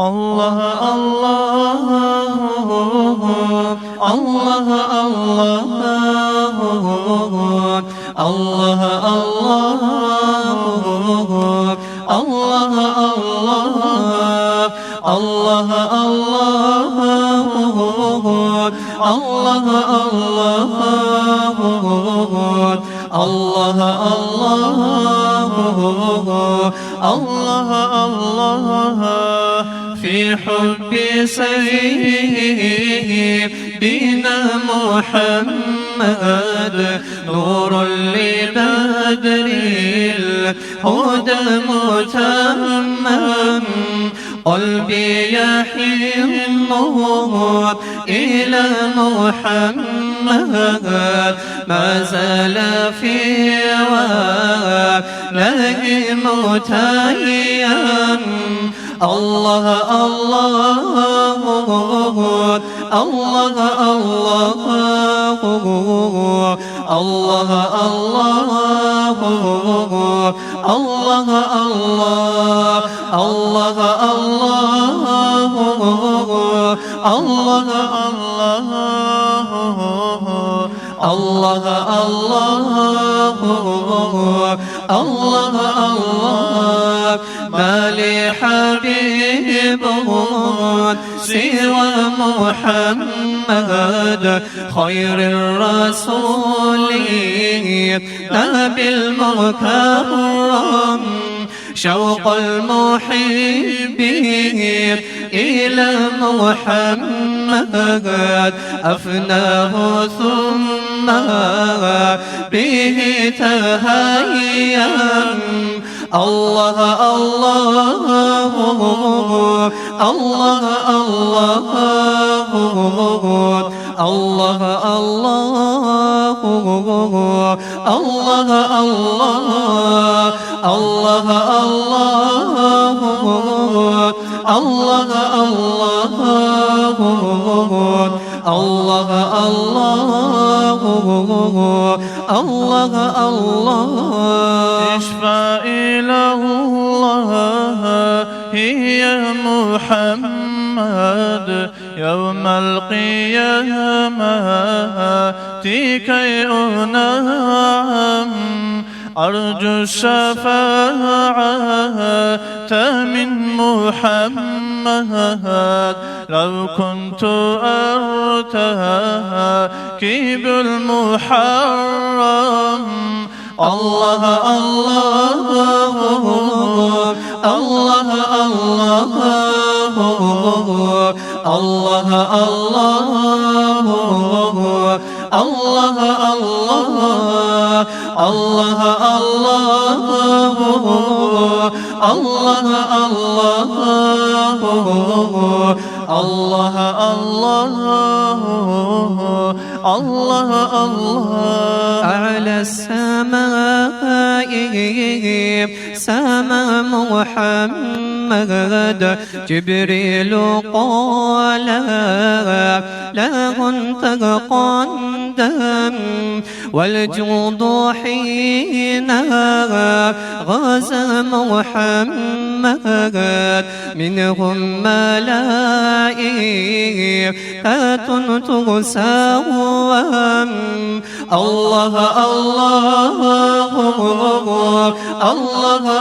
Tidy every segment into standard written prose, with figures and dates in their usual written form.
الله الله الله الله الله الله الله الله الله الله الله الله في حب سيدنا محمد نور لبدر الهدى متمم قلبي يحن إلى محمد ما زال في وله متيم الله الله الله الله الله الله الله الله الله الله ما لي حبيب سوى محمد خير الرسول نبي المكرم شوق المحبين إلى محمد أفناه ثم به تهيم الله الله الله الله الله الله الله الله الله الله اشفع إلى الله يا محمد يوم القيامة كي أنام أرجو الشفاعة من محمد لو كنت أرتكب المحرم الله الله الله الله الله الله الله الله الله الله أعلى السماء سما محمد جبريل قال له تقدم والجود حين غزا محمد منهم ملائكة تساوم الله الله الله الله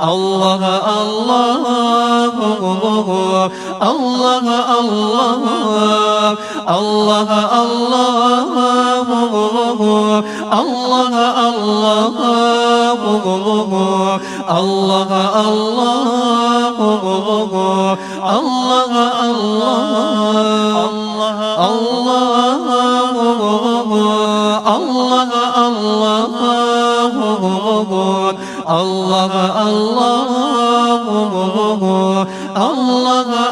الله الله الله الله الله